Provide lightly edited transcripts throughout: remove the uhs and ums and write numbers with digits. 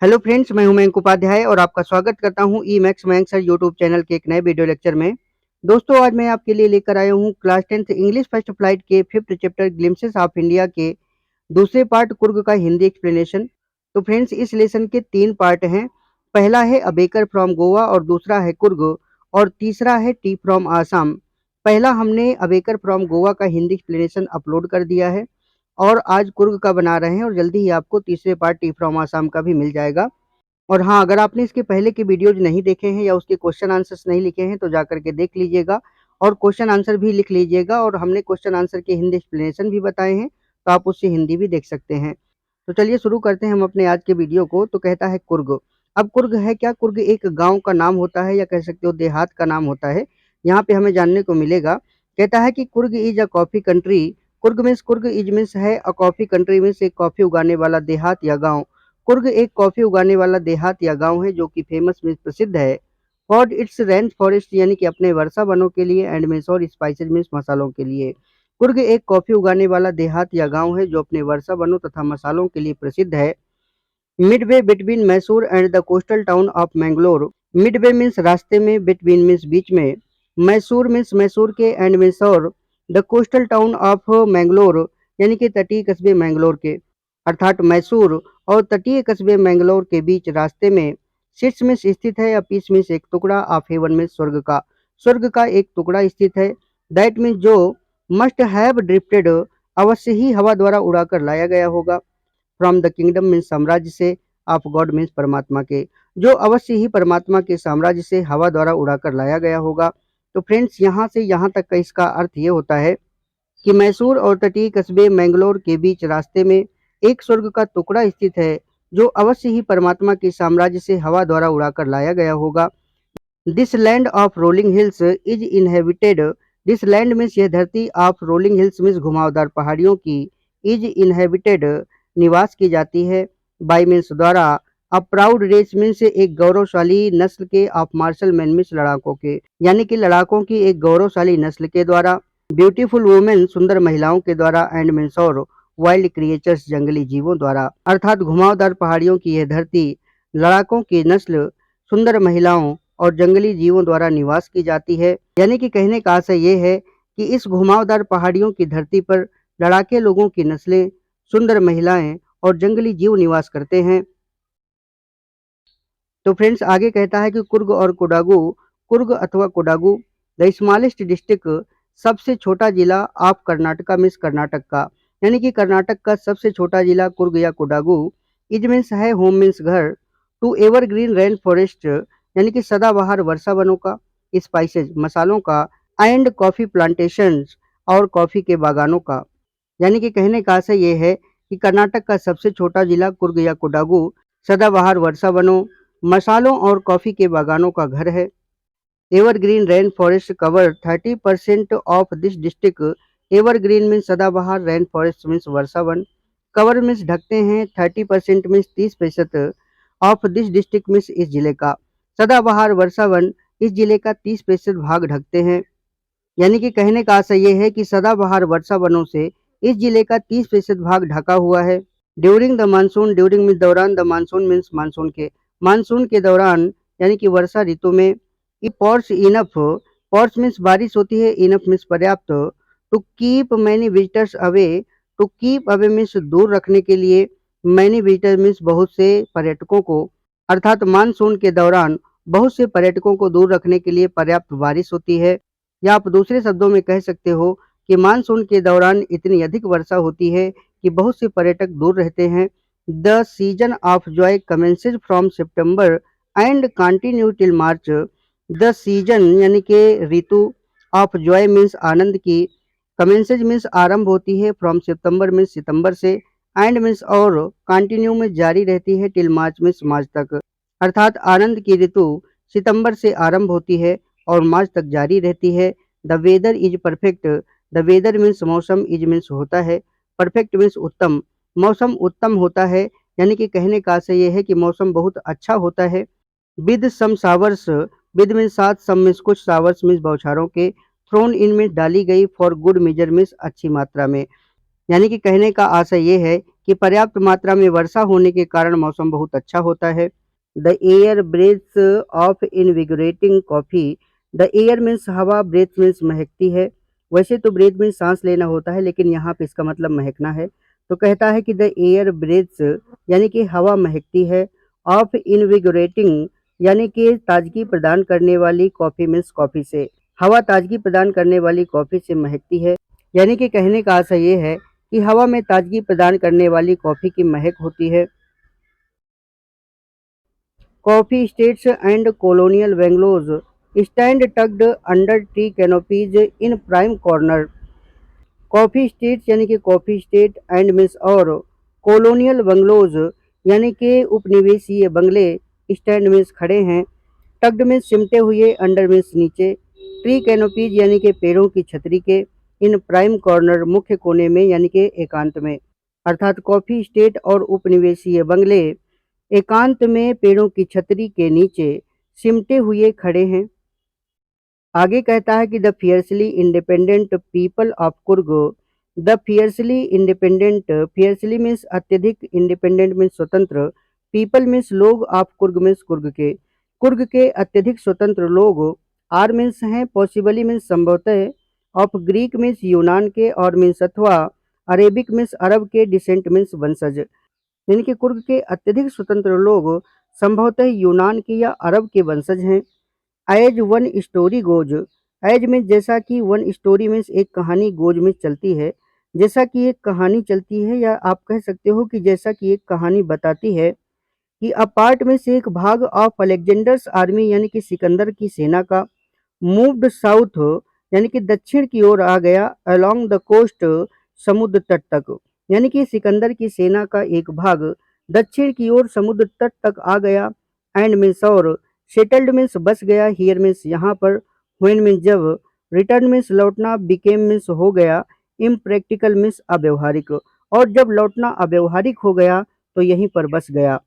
Hello friends, मैं हूं मयंक उपाध्याय और आपका स्वागत करता हूं E Max Mayank sir YouTube channel के एक नए वीडियो लेक्चर में। दोस्तों, आज मैं आपके लिए लेकर आया हूं class 10th English first flight के 5th chapter glimpses of India के दूसरे पार्ट कुर्ग का हिंदी एक्सप्लेनेशन। तो फ्रेंड्स, इस लेसन के 3 पार्ट हैं। पहला है अ बेकर फ्रॉम गोवा और दूसरा है कुर्ग और तीसरा है टी फ्रॉम आसाम। पहला हमने अ बेकर फ्रॉम गोवा का हिंदी एक्सप्लेनेशन अपलोड कर दिया है और आज कुर्ग का बना रहे हैं और जल्दी ही आपको तीसरे पार्ट टी फ्रॉम आसाम का भी मिल जाएगा। और हाँ, अगर आपने इसके पहले के वीडियोज़ नहीं देखे हैं या उसके क्वेश्चन आंसर्स नहीं लिखे हैं तो जाकर के देख लीजिएगा और क्वेश्चन आंसर भी लिख लीजिएगा। और हमने क्वेश्चन आंसर के हिंदी एक्सप्लेनेशन भी बताए हैं, तो आप उससे हिंदी भी देख सकते हैं। तो चलिए शुरू करते हैं हम अपने आज के वीडियो को। तो कहता है कुर्ग। अब कुर्ग है क्या? कुर्ग एक गाँव का नाम होता है या कह सकते हो देहात का नाम होता है। यहाँ पे हमें जानने को मिलेगा। कहता है कि Coorg is a coffee country. Coorg is means है अ कॉफ़ी कंट्री मीन्स एक कॉफ़ी उगाने वाला देहात या गाँव। कुर्ग एक कॉफ़ी उगाने वाला देहात या गाँव है जो कि फेमस मीन्स प्रसिद्ध है फॉर इट्स रेन फॉरेस्ट यानी कि अपने वर्षा वनों के लिए एंड मीन्स और स्पाइसेज मीन्स मसालों के लिए। कुर्ग एक कॉफ़ी उगाने वाला देहात या गाँव है जो अपने वर्षा वनों तथा मसालों के लिए प्रसिद्ध है। Midway between Mysore and the coastal town of Mangalore. Midway means रास्ते में, बिटवीन मीन्स बीच में, मैसूर मीन्स मैसूर के एंड मीन्स और, the coastal town of Mangalore यानी कि तटीय कस्बे मैंगलोर के, अर्थात मैसूर और तटीय कस्बे मैंगलोर के बीच रास्ते में। सिट्स में स्थित है या पीस में एक टुकड़ा, ऑफ हेवन में स्वर्ग का एक टुकड़ा स्थित है। दैट मीन्स जो मस्ट हैव ड्रिफ्टेड अवश्य ही हवा द्वारा उड़ाकर लाया गया होगा। फ्रॉम द किंगडम मीन्स साम्राज्य से, ऑफ गॉड मीन्स परमात्मा के, जो अवश्य ही परमात्मा के साम्राज्य से हवा द्वारा उड़ाकर लाया गया होगा। तो फ्रेंड्स, यहाँ से यहाँ तक का इसका अर्थ ये होता है कि मैसूर और तटीय कस्बे मैंगलोर के बीच रास्ते में एक स्वर्ग का टुकड़ा स्थित है जो अवश्य ही परमात्मा के साम्राज्य से हवा द्वारा उड़ाकर लाया गया होगा। This land of rolling hills is inhabited. This land means यह धरती, ऑफ रोलिंग हिल्स मीन्स घुमावदार पहाड़ियों की, इज इनहेबिटेड निवास की जाती है, बाय मीन्स द्वारा, अ प्राउड रेस मीन्स एक गौरवशाली नस्ल के, ऑफ मार्शल मैन मीन्स लड़ाकों के, यानी कि लड़ाकों की एक गौरवशाली नस्ल के द्वारा, ब्यूटीफुल वुमेन सुंदर महिलाओं के द्वारा, एंड मीन्स और, वाइल्ड क्रिएचर्स जंगली जीवों द्वारा, अर्थात घुमावदार पहाड़ियों की यह धरती लड़ाकों की नस्ल, सुंदर महिलाओं और जंगली जीवों द्वारा निवास की जाती है। यानी कि कहने का आशय ये है कि इस घुमावदार पहाड़ियों की धरती पर लड़ाके लोगों की नस्लें, सुंदर महिलाएं और जंगली जीव निवास करते हैं। तो फ्रेंड्स, आगे कहता है कि कुर्ग और कोडागू। कुर्ग अथवा कोडागू, द स्मॉलेस्ट डिस्ट्रिक्ट, सबसे छोटा जिला, ऑफ कर्नाटका मीन्स कर्नाटक का, यानी कि कर्नाटक का सबसे छोटा जिला कुर्ग या कोडागू। इज मीन्स है होम मीन्स घर, टू एवरग्रीन रेन फॉरेस्ट यानी कि सदाबहार वर्षा वनों का, स्पाइसेज मसालों का, एंड कॉफी प्लांटेशंस और कॉफी के बागानों का। यानी कि कहने का आशय ये है कि कर्नाटक का सबसे छोटा जिला कुर्ग या कोडागू सदाबहार वर्षा वनों, मसालों और कॉफी के बागानों का घर है। Evergreen rain forest cover 30% of this district. Evergreen means सदाबहार, रेन फॉरेस्ट मीन्स वर्षा वन, कवर मीन्स ढकते हैं, 30% means 30% of this district means इस जिले का। सदाबहार वर्षा वन इस जिले का 30% भाग ढकते हैं। यानी कि कहने का आशय ये है कि सदाबहार वर्षा वनों से इस जिले का 30% भाग ढका हुआ है। During the monsoon, during means दौरान, द मानसून मीन्स मानसून के दौरान यानी कि वर्षा ऋतु में, it pours enough, pours means बारिश होती है, इनफ मीन्स पर्याप्त, to keep many visitors away, to keep away means दूर रखने के लिए, मैनी विजिटर मीन्स बहुत से पर्यटकों को, अर्थात मानसून के दौरान बहुत से पर्यटकों को दूर रखने के लिए पर्याप्त बारिश होती है। या आप दूसरे शब्दों में कह सकते हो कि मानसून के दौरान इतनी अधिक वर्षा होती है कि बहुत से पर्यटक दूर रहते हैं। The season of joy commences from September and continue till March. The season यानी कि ऋतु, ऑफ जॉय मीन्स आनंद की, कमेंसेज मीन्स आरंभ होती है, फ्रॉम सितंबर मीन्स सितंबर से, एंड मीन्स और, कंटिन्यू में जारी रहती है, टिल मार्च मीन्स मार्च तक, अर्थात आनंद की ऋतु सितंबर से आरंभ होती है और मार्च तक जारी रहती है। The weather is perfect. The weather means मौसम, इज मीन्स होता है, परफेक्ट मीन्स उत्तम, मौसम उत्तम होता है। यानी कि कहने का आशय ये है कि मौसम बहुत अच्छा होता है। With some showers, with means साथ, सम मीन्स कुछ, सावर्स मीन्स बौछारों के, थ्रोन इन मीन्स डाली गई, फॉर गुड मेजर मीन्स अच्छी मात्रा में। यानी कि कहने का आशय ये है कि पर्याप्त मात्रा में वर्षा होने के कारण मौसम बहुत अच्छा होता है। The air breaths of invigorating coffee. The air means हवा, ब्रेथ मीन्स महकती है। वैसे तो ब्रेथ मीन्स सांस लेना होता है, लेकिन यहाँ पे इसका मतलब महकना है। तो कहता है कि द एयर ब्रेथ्स यानी कि हवा महकती है, ऑफ इनविगोरेटिंग यानी कि ताजगी प्रदान करने वाली कॉफ़ी मीन्स कॉफ़ी से। हवा ताजगी प्रदान करने वाली कॉफ़ी से महकती है, यानी कि कहने का आशय ये है कि हवा में ताजगी प्रदान करने वाली कॉफ़ी की महक होती है। Coffee states and colonial bungalows stand tucked under tree canopies in prime corner. Coffee states यानी कि कॉफ़ी स्टेट, एंड मीन्स और, कॉलोनियल बंगलोज यानी कि उपनिवेशीय बंगले, स्टैंड मीन्स खड़े हैं, टक्ड मीन्स सिमटे हुए, अंडर मीन्स नीचे, ट्री कैनोपीज यानी कि पेड़ों की छतरी के, इन प्राइम कॉर्नर मुख्य कोने में यानी कि एकांत में। अर्थात कॉफ़ी स्टेट और उपनिवेशीय बंगले एकांत में पेड़ों की छतरी के नीचे सिमटे हुए खड़े हैं। आगे कहता है कि the fiercely independent people of Coorg. The fiercely independent, fiercely means अत्यधिक, इंडिपेंडेंट मीन्स स्वतंत्र, पीपल मीन्स लोग, ऑफ कुर्ग मीन्स कुर्ग के अत्यधिक स्वतंत्र लोग, आर मीन्स हैं, पॉसिबली मीन्स संभवतः, ऑफ ग्रीक मीन्स यूनान के, और मीन्स अथवा, अरेबिक मीन्स अरब के, डिसेंट मीन्स वंशज। यानी कि कुर्ग के अत्यधिक स्वतंत्र लोग संभवतः यूनान के या अरब के वंशज हैं। As one story goes, as means जैसा कि, वन स्टोरी मीन्स एक कहानी, गोज मीन्स चलती है, जैसा कि एक कहानी चलती है, या आप कह सकते हो कि जैसा कि एक कहानी बताती है कि अ पार्ट में से एक भाग ऑफ अलेक्जेंडर्स आर्मी यानी कि सिकंदर की सेना का, मूव्ड साउथ यानी कि दक्षिण की ओर आ गया, अलोंग द कोस्ट समुद्र तट तक, यानी कि सिकंदर की सेना का एक भाग दक्षिण की ओर समुद्र तट तक आ गया, एंड मीन्स और, सेटल्ड मीन्स बस गया, हियर मीन्स यहाँ पर, व्हेन मीन्स जब, रिटर्न मीन्स लौटना, बिकेम मीन्स हो गया, इम्प्रैक्टिकल मीन्स अव्यवहारिक, और जब लौटना अव्यवहारिक हो गया तो यहीं पर बस गया।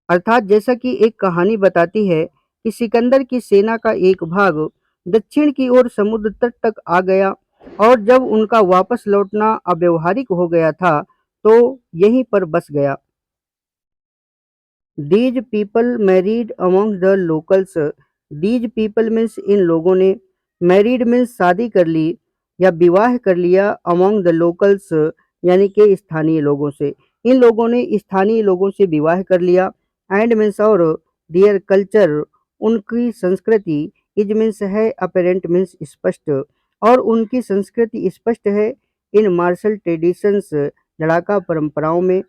अर्थात जैसा कि एक कहानी बताती है कि सिकंदर की सेना का एक भाग दक्षिण की ओर समुद्र तट तक आ गया, और जब उनका वापस लौटना अव्यवहारिक हो गया था तो यहीं पर बस गया। These people married among the locals. These people means in लोगों ने, मैरिड मीन्स शादी कर ली या विवाह कर लिया, अमॉन्ग द लोकल्स यानी कि स्थानीय लोगों से, इन लोगों ने स्थानीय लोगों से विवाह कर लिया, एंड मीन्स और, दियर कल्चर उनकी संस्कृति, इज मीन्स है, अपेरेंट मीन्स स्पष्ट, और उनकी संस्कृति स्पष्ट है, इन मार्शल ट्रेडिशंस लड़ाका परंपराओं में,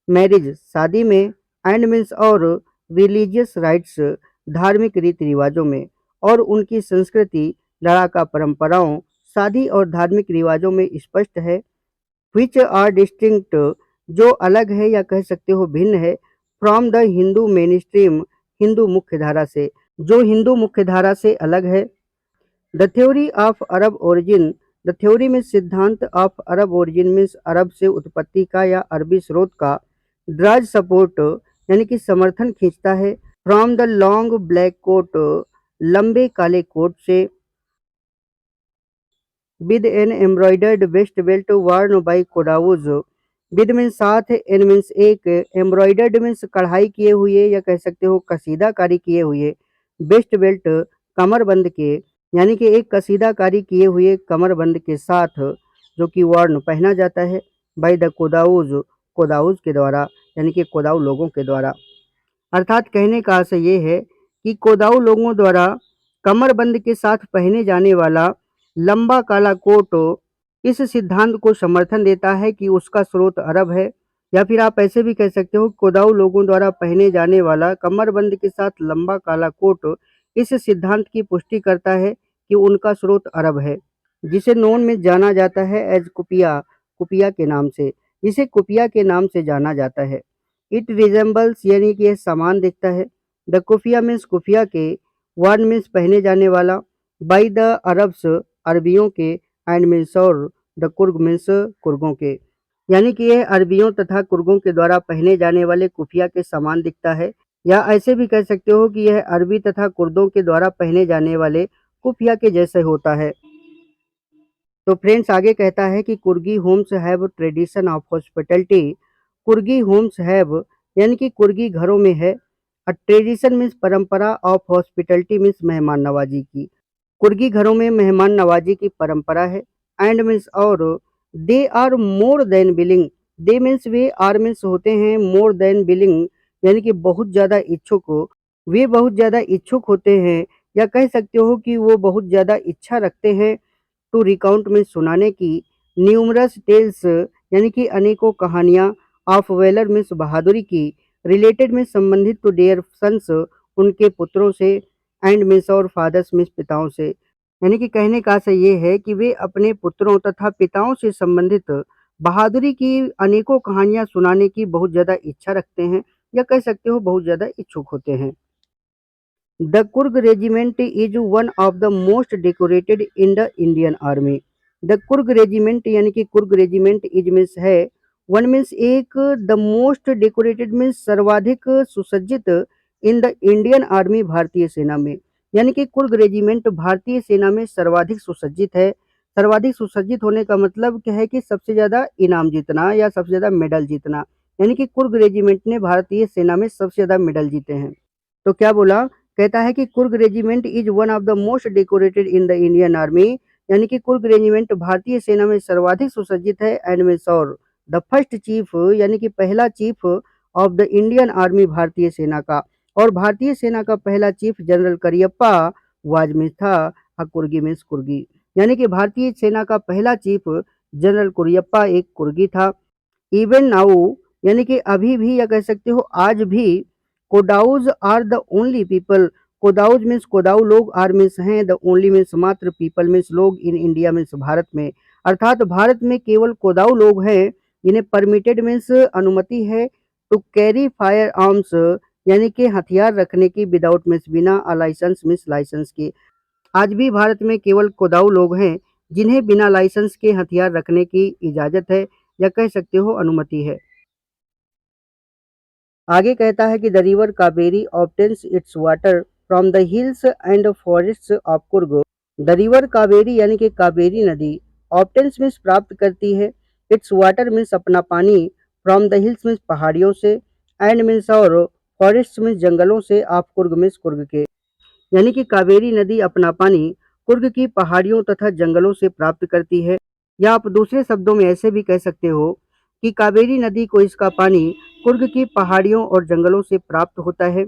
मैरिज शादी में, एंड मीन्स और, रिलीजियस राइट्स धार्मिक रीति रिवाजों में, और उनकी संस्कृति लड़ाका परंपराओं, शादी और धार्मिक रिवाजों में स्पष्ट है, विच आर डिस्टिंक्ट जो अलग है या कह सकते हो भिन्न है, from the Hindu main stream Hindu मुख्य धारा से, जो हिंदू मुख्य धारा से अलग है। The theory of Arab origin. The theory में सिद्धांत, ऑफ अरब ओरिजिन मीन्स अरब से उत्पत्ति का या अरबी स्रोत का, ड्राज सपोर्ट यानी कि समर्थन खींचता है, from the long black coat लंबे काले कोट से, with an embroidered waist belt worn by Kodavas. With means साथ, एन मीन्स एक, एम्ब्रॉयडर्ड मीन्स कढ़ाई किए हुए या कह सकते हो कसीदाकारी किए हुए, वेस्ट बेल्ट कमरबंद के, यानी कि एक कसीदाकारी किए हुए कमरबंद के साथ, जो कि वर्न पहना जाता है, बाई द कोदाउज कोदाउज के द्वारा, यानी कि कोदाऊ लोगों के द्वारा। अर्थात कहने का आशय ये है कि कोदाऊ लोगों द्वारा कमरबंद के साथ पहने जाने वाला लंबा काला कोट इस सिद्धांत को समर्थन देता है कि उसका स्रोत अरब है, या फिर आप ऐसे भी कह सकते हो कोदाऊ लोगों द्वारा पहने जाने वाला कमरबंद के साथ लंबा काला कोट इस सिद्धांत की पुष्टि करता है कि उनका स्रोत अरब है, जिसे नोन में जाना जाता है एज कुपिया, कुपिया के नाम से, जिसे कुपिया के नाम से जाना जाता है। इट रिजेंबल्स यानी कि यह समान दिखता है, द कुफिया मीन्स कुफिया के, वन मीन्स पहने जाने वाला, बाई द अरब्स अरबियों के, एंड मीन्स और, द कुर्ग मीन्स कुर्गों के, यानी कि यह अरबियों तथा कुर्गों के द्वारा पहने जाने वाले कुफिया के समान दिखता है, या ऐसे भी कह सकते हो कि यह अरबी तथा कुर्दों के द्वारा पहने जाने वाले कुफिया के जैसे होता है। तो फ्रेंड्स आगे कहता है कि Coorgi homes have tradition of hospitality. Coorgi homes have यानी कि कुर्गी घरों में है। अ ट्रेडिशन मीन्स परंपरा ऑफ हॉस्पिटैलिटी मीन्स मेहमान नवाजी की। कुर्गी घरों में मेहमान नवाजी की परंपरा है। एंड मीन्स और they are more than willing. They means वे, आर मीन्स होते हैं, मोर देन विलिंग यानी कि बहुत ज़्यादा इच्छुक हो। वे बहुत ज़्यादा इच्छुक होते हैं, या कह सकते हो कि वो बहुत ज़्यादा इच्छा रखते हैं टू रिकाउंट में सुनाने की। न्यूमरस टेल्स यानी कि अनेकों कहानियाँ। ऑफ वेलर मीन्स बहादुरी की। रिलेटेड में संबंधित टू देयर सन्स उनके पुत्रों से। एंड मीन्स और फादर्स मीन्स पिताओं से। यानी कि कहने का आशय ये है कि वे अपने पुत्रों तथा पिताओं से संबंधित बहादुरी की अनेकों कहानियाँ सुनाने की बहुत ज़्यादा इच्छा रखते हैं, या कह सकते हो बहुत ज़्यादा इच्छुक होते हैं। The Kurg regiment is one of the most decorated in the Indian Army. The Kurg regiment यानी कि कुर्ग रेजिमेंट इज मीन्स है, वन मीन्स एक, द मोस्ट डेकोरेटेड मीन्स सर्वाधिक सुसज्जित, इन द इंडियन आर्मी भारतीय सेना में। यानी कि कुर्ग रेजिमेंट भारतीय सेना में सर्वाधिक सुसज्जित है। सर्वाधिक सुसज्जित होने का मतलब क्या है कि सबसे ज़्यादा इनाम जीतना या सबसे ज़्यादा मेडल जीतना। यानी कि कुर्ग रेजिमेंट ने भारतीय सेना में सबसे ज़्यादा मेडल जीते हैं। तो क्या बोला, कहता है कि Coorg regiment is one of the most decorated in the Indian army. यानी कि कुर्ग रेजिमेंट भारतीय सेना में सर्वाधिक सुसज्जित है। एंड में और द फर्स्ट चीफ यानी कि पहला chief of the Indian army भारतीय सेना का, और भारतीय सेना का पहला चीफ जनरल करियप्पा वाज में था। कुर्गी मीन्स कुर्गी। यानी कि भारतीय सेना का पहला चीफ जनरल कुरियप्पा एक कुर्गी था। इवन नाउ यानी कि अभी भी, या कह सकते हो आज भी, Kodavas are the only people. Kodavas means Kodava लोग, आर मीन्स हैं, द ओनली मीन्स मात्र, पीपल मीन्स लोग, इन इंडिया मीन्स भारत में। अर्थात भारत में केवल कोदाऊ लोग हैं जिन्हें परमिटेड मीन्स अनुमति है टू कैरी फायर आर्म्स यानी कि हथियार रखने की, विदाउट मीन्स बिना, लाइसेंस मीन्स लाइसेंस की। आज भी भारत में केवल कोदाऊ लोग हैं जिन्हें बिना लाइसेंस के हथियार रखने की इजाज़त है, या कह सकते हो अनुमति है। आगे कहता है कि the river Kaveri obtains it's water from the hills and forests of Coorg. The river Kaveri यानी कि कावेरी नदी, ऑब्टेन्स मीन्स प्राप्त करती है, इट्स वाटर मीन्स अपना पानी, फ्रॉम द हिल्स मीन्स पहाड़ियों से, एंड मीन्स और फॉरेस्ट मीन्स जंगलों से, ऑफ कुर्ग मीन्स कुर्ग के। यानी कि कावेरी नदी अपना पानी कुर्ग की पहाड़ियों तथा जंगलों से प्राप्त करती है। या आप दूसरे शब्दों में ऐसे भी कह सकते हो कि कावेरी नदी को इसका पानी कुर्ग की पहाड़ियों और जंगलों से प्राप्त होता है।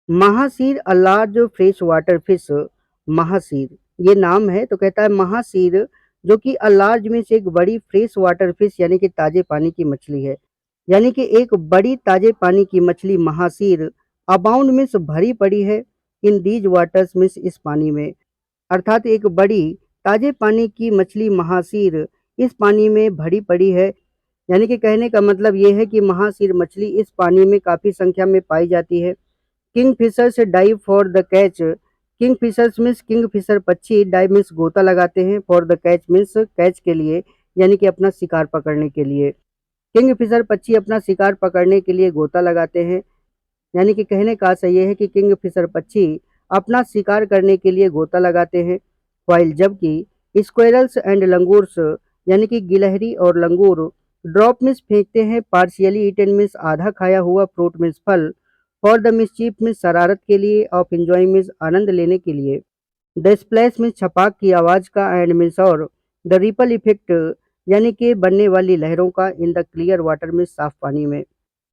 Mahseer a large fresh water fish. Mahseer ये नाम है, तो कहता है महासीर, जो कि अ लार्ज में से एक बड़ी फ्रेश वाटर फिश यानी कि ताजे पानी की मछली है। यानी कि एक बड़ी ताजे पानी की मछली महासीर अबाउंड मीन्स भरी पड़ी है, इन दीज वाटर्स मीन्स इस पानी में। अर्थात एक बड़ी ताजे पानी की मछली महासीर इस पानी में भरी पड़ी है। यानी कि कहने का मतलब ये है कि महासीर मछली इस पानी में काफ़ी संख्या में पाई जाती है। Kingfishers dive for the catch. Kingfishers means king fisher पक्षी, डाइव मीन्स गोता लगाते हैं, for the catch means catch के लिए, यानी कि अपना शिकार पकड़ने के लिए। किंग फिशर पक्षी अपना शिकार पकड़ने के लिए गोता लगाते हैं। यानी कि कहने का आशय ये है कि किंग फिशर पक्षी अपना शिकार करने के लिए गोता लगाते हैं। वाइल जबकि स्क्वेरल्स एंड लंगूर्स यानी कि गिलहरी और लंगूर ड्रॉप मिस फेंकते हैं, पार्शियली ईटन मिस आधा खाया हुआ, फ्रूट मिस फल, फॉर द मिसचीफ मिस शरारत के लिए, ऑफ एंजॉइंग मिस आनंद लेने के लिए, द स्प्लैश मिस छपाक की आवाज़ का, एंड मिस और द रिपल इफेक्ट यानी कि बनने वाली लहरों का, in the clear water miss साफ पानी में।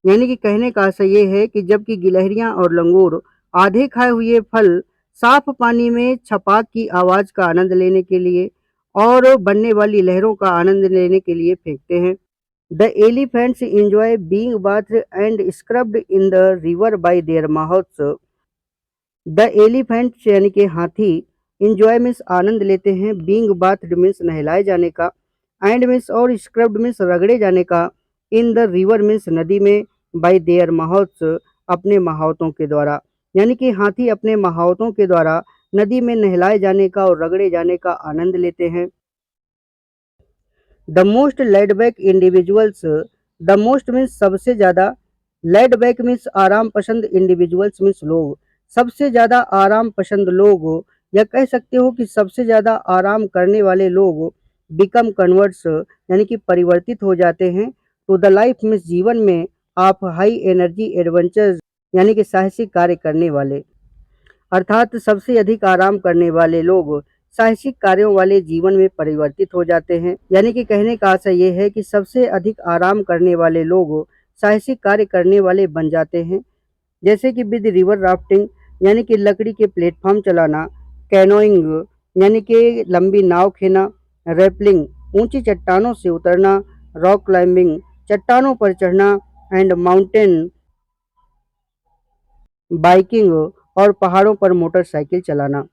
यानी कि कहने का आशय ये है कि जबकि गिलहरियां और लंगूर आधे खाए हुए फल साफ पानी में छपाक की आवाज़ का आनंद लेने के लिए और बनने वाली लहरों का आनंद लेने के लिए फेंकते हैं। The elephants enjoy being bathed and scrubbed in the river by their mouths। The elephants यानी कि हाथी इंजॉय मीन्स आनंद लेते हैं, बींग बाथड मीन्स नहलाए जाने का, एंड मीन्स और स्क्रब्ड मीन्स रगड़े जाने का, इन द रिवर मीन्स नदी में, बाय देयर महाउत्स अपने महावतों के द्वारा। यानी कि हाथी अपने महावतों के द्वारा नदी में नहलाए जाने का और रगड़े जाने का आनंद लेते हैं। The most laid back individuals, the most means सबसे ज़्यादा, लेड बैक मीन्स आराम पसंद, इंडिविजुअल्स मीन्स लोग, सबसे ज़्यादा आराम पसंद लोग, या कह सकते हो कि सबसे ज़्यादा आराम करने वाले लोग, बिकम कन्वर्ट्स यानी कि परिवर्तित हो जाते हैं, टू द लाइफ मीन्स जीवन में आप हाई एनर्जी एडवेंचर्स यानी कि साहसिक कार्य करने वाले, अर्थात सबसे अधिक आराम करने वाले लोग साहसिक कार्यों वाले जीवन में परिवर्तित हो जाते हैं। यानी कि कहने का आशय ये है कि सबसे अधिक आराम करने वाले लोग साहसिक कार्य करने वाले बन जाते हैं, जैसे कि विद रिवर राफ्टिंग यानी कि लकड़ी के प्लेटफॉर्म चलाना, कैनोइंग यानी कि लंबी नाव खेना, रैपलिंग ऊंची चट्टानों से उतरना, रॉक क्लाइंबिंग चट्टानों पर चढ़ना एंड माउंटेन बाइकिंग और पहाड़ों पर मोटरसाइकिल चलाना।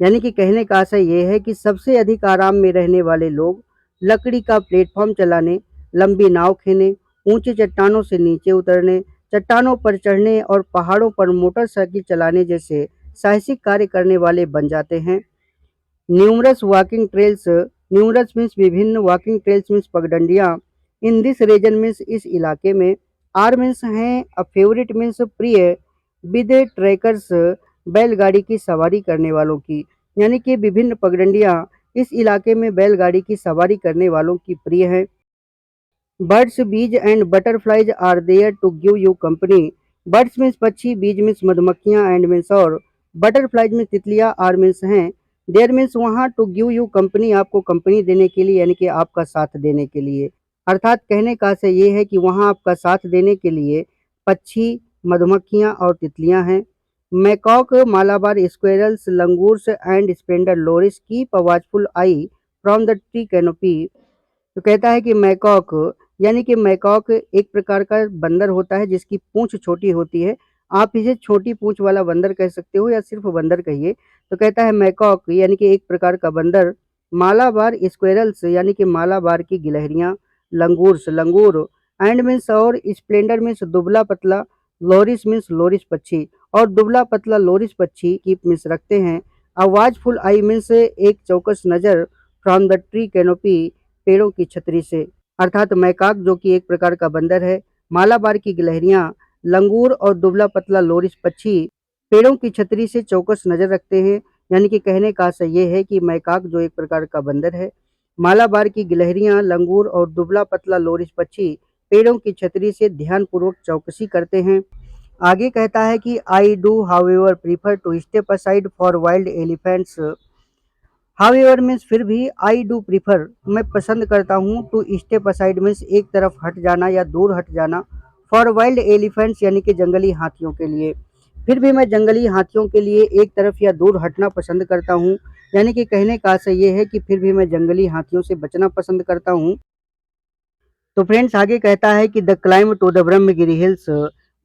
यानी कि कहने का आशय ये है कि सबसे अधिक आराम में रहने वाले लोग लकड़ी का प्लेटफॉर्म चलाने, लंबी नाव खेने, ऊंची चट्टानों से नीचे उतरने, चट्टानों पर चढ़ने और पहाड़ों पर मोटरसाइकिल चलाने जैसे साहसिक कार्य करने वाले बन जाते हैं। Numerous walking trails, numerous means विभिन्न, वॉकिंग ट्रेल्स मीन्स पगडंडियाँ, इन दिस रीजन मीन्स इस इलाके में, आर मीन्स हैं, अ फेवरेट मीन्स प्रिय, विद ट्रैकर्स बैलगाड़ी की सवारी करने वालों की। यानी कि विभिन्न पगडंडियाँ इस इलाके में बैलगाड़ी की सवारी करने वालों की प्रिय हैं। Birds bees and butterflies are there to give you company, birds means पक्षी, बीज मीन्स मधुमक्खियाँ, एंड मीन्स और, बटरफ्लाइज मीन्स तितलियाँ, आर मीन्स हैं, देयर मीन्स वहाँ, टू गिव यू कंपनी आपको कंपनी देने के लिए यानी कि आपका साथ देने के लिए, अर्थात कहने का से ये है कि वहाँ आपका साथ देने के लिए पक्षी, मधुमक्खियाँ और तितलियाँ हैं। Macaque, Malabar squirrels, langurs and splendour loris keep a watchful eye from the tree canopy. तो कहता है कि मैकॉक यानी कि मैकॉक एक प्रकार का बंदर होता है जिसकी पूंछ छोटी होती है। आप इसे छोटी पूंछ वाला बंदर कह सकते हो या सिर्फ बंदर कहिए। तो कहता है मैकॉक यानी कि एक प्रकार का बंदर, मालाबार स्क्वेरल्स यानी कि मालाबार की गिलहरियां, लंगूर्स लंगूर, एंड मीन्स और, स्प्लेंडर मीन्स दुबला पतला, लोरिस मीन्स लोरिस पक्षी और दुबला पतला लोरिस पक्षी की मीन्स रखते हैं। अ वॉचफुल आई मीन्स एक चौकस नजर, फ्रॉम द ट्री कैनोपी पेड़ों की छतरी से, अर्थात मैकाक जो कि एक प्रकार का बंदर है, मालाबार की गिलहरियां, लंगूर और दुबला पतला लोरिस पक्षी पेड़ों की छतरी से चौकस नजर रखते हैं। यानी कि कहने का आशय ये है कि मैकाक जो एक प्रकार का बंदर है, मालाबार की गिलहरियां, लंगूर और दुबला पतला लोरिस पक्षी पेड़ों की छतरी से ध्यानपूर्वक चौकसी करते हैं। आगे कहता है कि I do however prefer to step aside for wild elephants, however means फिर भी, आई डू प्रीफर मैं पसंद करता हूँ, टू स्टेप असाइड मीन्स एक तरफ हट जाना या दूर हट जाना, फॉर वाइल्ड एलिफेंट्स यानी कि जंगली हाथियों के लिए, फिर भी मैं जंगली हाथियों के लिए एक तरफ या दूर हटना पसंद करता हूँ। यानी कि कहने का आशय ये है कि फिर भी मैं जंगली हाथियों से बचना पसंद करता हूँ। तो फ्रेंड्स आगे कहता है कि the climb to the Brahmagiri hills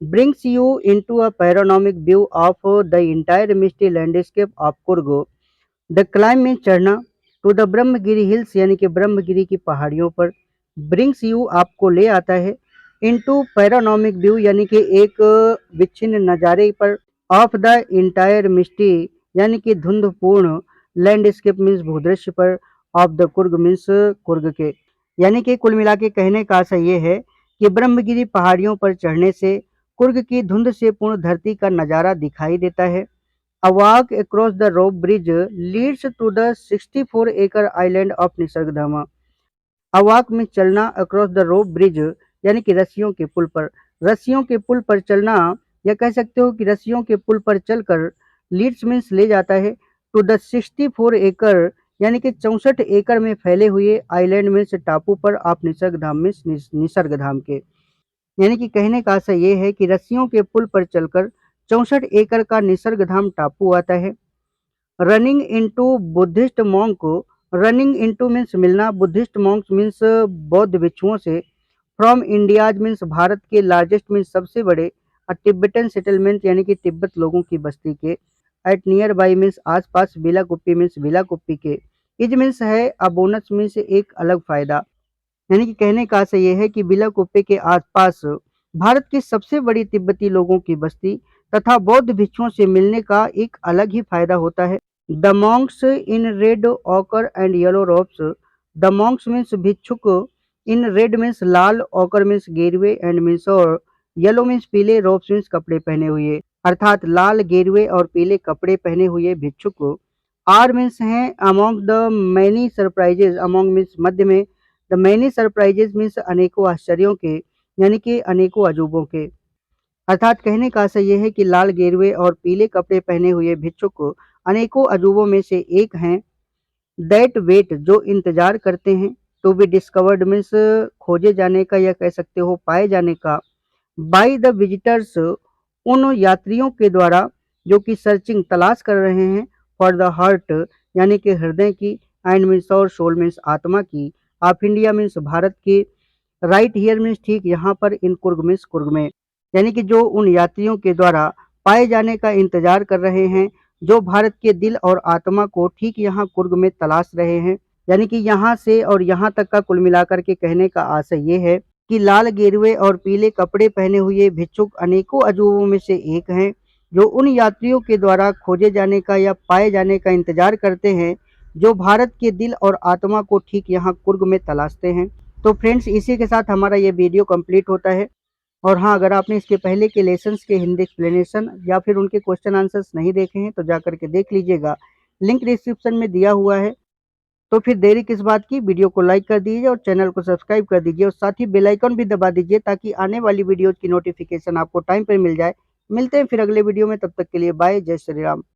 brings you into a panoramic view of the entire misty landscape of Coorg. The climb में चढ़ना, टू द ब्रह्मगिरी हिल्स यानी कि ब्रह्मगिरी की पहाड़ियों पर, ब्रिंग्स यू आपको ले आता है, इनटू पैरानॉमिक व्यू यानी कि एक विच्छिन्न नज़ारे पर, ऑफ द इंटायर मिस्टी यानी कि धुंधपूर्ण, लैंडस्केप मीन्स भूदृश्य पर, of the Coorg means Coorg के। यानी कि कुल मिला के कहने का आशय ये है कि ब्रह्मगिरी पहाड़ियों पर चढ़ने से कुर्ग की धुंध से पूर्ण धरती का नज़ारा दिखाई देता है। A walk across the rope bridge leads to the 64-acre island of निसर्गधाम। A walk में चलना, across the rope bridge यानी कि रस्सियों के पुल पर, रस्सियों के पुल पर चलना, या कह सकते हो कि रस्सियों के पुल पर चलकर, लीड्स मीन्स ले जाता है, टू द 64 एकड़ यानी कि 64 एकड़ में फैले हुए, आइलैंड मीन्स टापू पर, आप निसर्गधाम मीन्स निसर्गधाम के। यानी कि कहने का आशय ये है कि रस्सियों के पुल पर चलकर 64 एकड़ का निसर्गधाम टापू आता है। Running into Buddhist monk, running into means मिलना, बुद्धिस्ट मॉन्क्स मीन्स बौद्ध भिक्षुओं से, फ्रॉम इंडियाज मीन्स भारत के, लार्जेस्ट मीन्स सबसे बड़े, टिब्बतन सेटलमेंट यानी कि तिब्बत लोगों की बस्ती के, एट नियर बाई मीन्स आसपास, बिलाकुप्पी मीन्स बिलाकुप्पी के, इज मीन्स है, अबोनस मीन्स एक अलग फायदा। यानी कि कहने का आशय ये है कि बिलाकुप्पे के आसपास भारत की सबसे बड़ी तिब्बती लोगों की बस्ती तथा बौद्ध भिक्षुओं से मिलने का एक अलग ही फायदा होता है। The monks in red ochre and yellow robes, the monks means भिक्षुक, इन रेड मीन्स लाल, ऑकर मीन्स गेरुए, एंड मीन्स और, येलो मीन्स पीले, रोब्स मीन्स कपड़े पहने हुए, अर्थात लाल, गेरुए और पीले कपड़े पहने हुए भिक्षुक, आर मीन्स हैं, among the many surprises, among means मध्य में, द मैनी सरप्राइजेज मीन्स अनेकों आश्चर्यों के, यानी कि अनेकों अजूबों के। अर्थात कहने का आशय ये है कि लाल गेरुए और पीले कपड़े पहने हुए भिक्षुक अनेकों अजूबों में से एक हैं। दैट वेट जो इंतजार करते हैं, टू बी डिस्कवर्ड मीन्स खोजे जाने का या कह सकते हो पाए जाने का, बाय द विजिटर्स उन यात्रियों के द्वारा जो कि सर्चिंग तलाश कर रहे हैं, फॉर द हार्ट यानी कि हृदय की, एंड मीन्स और सोल मीन्स आत्मा की, ऑफ इंडिया मीन्स भारत की, राइट हियर मीन्स ठीक यहाँ पर, इन कुर्ग मीन्स कुर्ग में, यानी कि जो उन यात्रियों के द्वारा पाए जाने का इंतजार कर रहे हैं, जो भारत के दिल और आत्मा को ठीक यहाँ कुर्ग में तलाश रहे हैं। यानी कि यहाँ से और यहाँ तक का कुल मिलाकर के कहने का आशय ये है कि लाल गेरुए और पीले कपड़े पहने हुए भिक्षुक अनेकों अजूबों में से एक हैं, जो उन यात्रियों के द्वारा खोजे जाने का या पाए जाने का इंतजार करते हैं, जो भारत के दिल और आत्मा को ठीक यहाँ कुर्ग में तलाशते हैं। तो फ्रेंड्स, इसी के साथ हमारा ये वीडियो कंप्लीट होता है। और हाँ, अगर आपने इसके पहले के लेसन्स के हिंदी एक्सप्लेनेशन या फिर उनके क्वेश्चन आंसर्स नहीं देखे हैं तो जा करके देख लीजिएगा, लिंक डिस्क्रिप्शन में दिया हुआ है। तो फिर देरी किस बात की, वीडियो को लाइक कर दीजिए और चैनल को सब्सक्राइब कर दीजिए और साथ ही बेल आइकन भी दबा दीजिए ताकि आने वाली वीडियोज़ की नोटिफिकेशन आपको टाइम पे मिल जाए। मिलते हैं फिर अगले वीडियो में, तब तक के लिए बाय, जय श्री राम।